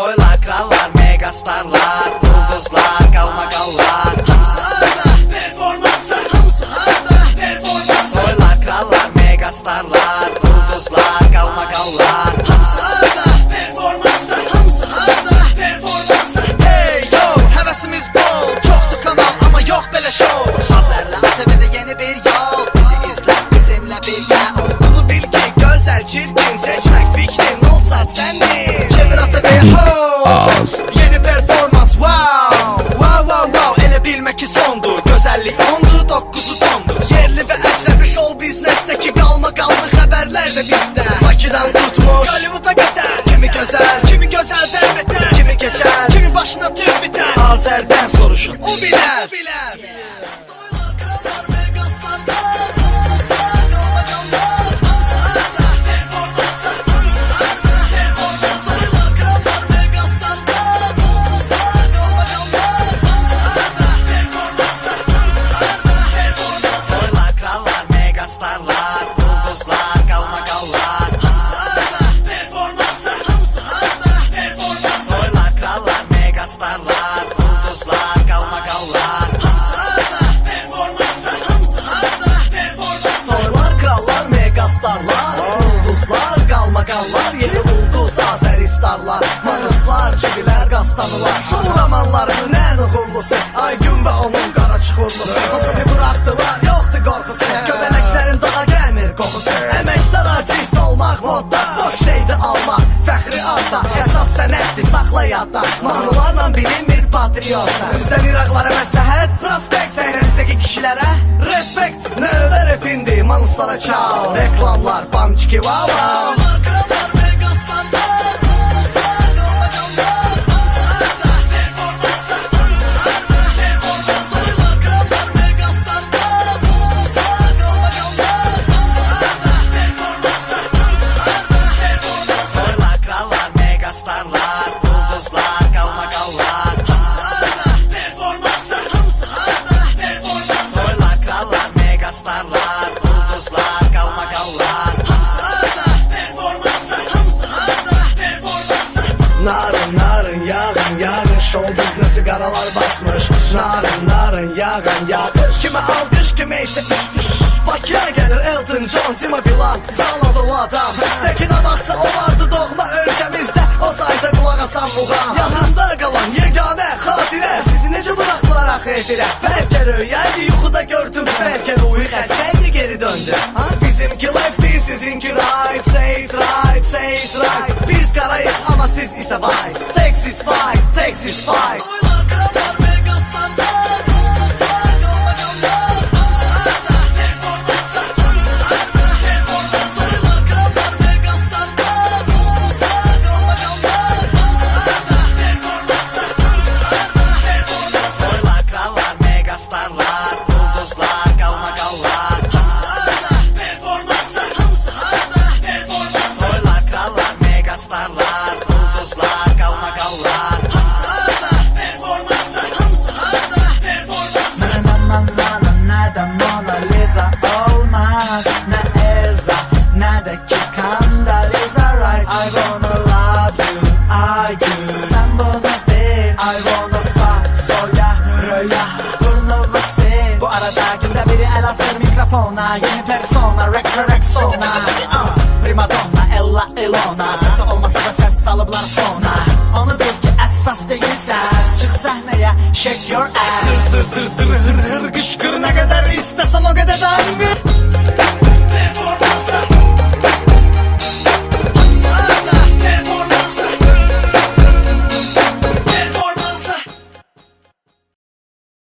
Oylar, krallar, megastarlar, ulduzlar, kalmakallar. Hamısı harda performanslar, hamısı harda performanslar. Oylar, krallar, megastarlar, ulduzlar, kalmakallar. Hamısı harda performanslar, hamısı harda performanslar. Hey yo, hevesimiz bol, çoktu kanal ama yok belə show. Azərlə ATV'de yeni bir yol, bizi izle, bizimle birgə ol. Bunu bil ki güzel çirkin, seçmek fikrin olsa senin. Çevir ATV'ye ho. Az. Yeni performans wow, wow wow wow. Elə bilmək ki sondur, gözəllik ondu, 9'u tondu. Yerli ve əcnəbi show biznesdeki qalmaqallı xəbərlər də bizdə. Bakıdan tutmuş Hollywood'a qədər, kimi gözəl dərbəter, kimi keçər, kimi başına tüz biter. Azərdən soruşun, O bilər, Doylar, krallar, megastarlar, ulduzlar, qalmaqallar. Hamısı harda performanslar, hamısı harda performanslar. Doylar, krallar, megastarlar, ulduzlar, qalmaqallar. Hamısı harda performanslar, hamısı harda performanslar. Oylar, krallar, megastarlar, ulduzlar, kalmakallar. Hamısı harda performanslar, hamısı harda performanslar. Oylar, krallar, megastarlar, ulduzlar, kalmakallar. Hamısı harda performanslar, hamısı harda performanslar. Soylar, krallar, megastarlar, ulduzlar, qalmaqallar. Yeni ulduz Azəristarlar, manıslar, çivilər, qastanılar. Şouramanlarının ən uğurlusu Aygün və onun qara çuxurlusu. Hasını bıraktılar, yoxdur qorxusu. Göbələklərin daha gəlmir qoxusu. Əməkdar artist olmaq modda, boş şeydi almaq, fəxri adda. Əsas sənətdir, saxla yadda, mahnılarla bilinmir patriotda. Üzdən İraqlara məsləhət, prospekt, səhnəmizdəki kişilərə respekt. Növbə repindi, manıslara çal, reklamlar, bamçiki wow wow. Krallar, megastarlar, ulduzlar, qalmaqallar. Hamısı harda performanslar, hamısı harda performanslar. Soylar, krallar, megastarlar, ulduzlar, qalmaqallar. Hamısı harda performanslar, hamısı harda performanslar. Oylar, krallar, megastarlar, ulduzlar, kalmakallar. Hamısı harda performanslar, hamısı harda performanslar. Oylar, krallar, megastarlar, ulduzlar, kalmakallar. Hamısı harda performanslar, hamısı harda performanslar. Narın narın yağın yağın, show biznesi qaralar basmış. Narın narın yağın yağın, kimi alqış kimi isə iş. Bakıya gelir Elton John, Tima Bilan, zala dolu adam. Tekinə vaxtı olardı doğma ölkəmizdə, o sayda qulaq asan muğam. Yanımda qalan yeganə xatirə, sizi necə bıraktılar axı efirə. Bəlkə rüyaydı, yuxuda gördüm, bəlkə ruhi xəstəydi geri döndü. Bizimki lefty, sizinki right, say it right, say it right. Biz qarayıq ama siz isə white, Texas fight, Texas fight. Doylar, krallar, megastarlar, ulduzlar, qalmaqallar. Hamısı harda performanslar, hamısı harda performanslar. Doylar, krallar, megastarlar, ulduzlar, qalmaqallar. Hamısı harda performanslar, hamısı harda performanslar. Oylar, krallar, megastarlar, ulduzlar, kalmakallar. Hamısı harda performanslar, hamısı harda performanslar. Oylar, krallar, megastarlar, ulduzlar, kalmakallar. Hamısı harda performanslar, hamısı harda performanslar. Nerede Mona Lisa olmaz, ne Elsa, ne de ki Condoleezza Rice. I wanna love you, Aygün, sen bunu bil. I wanna fuck soya, röya, burnu ve sil. Bu arada günde biri el atır mikrofona, yeni persona, Rexona. Prima donna, Ella Ilona, sesi olmasa da ses salıblar fona. Onu bil ki əsas değilsən, çık sahneye, shake your ass. Dır dır dır hır hır kışkır, ne kadar istesem o kadar dangır.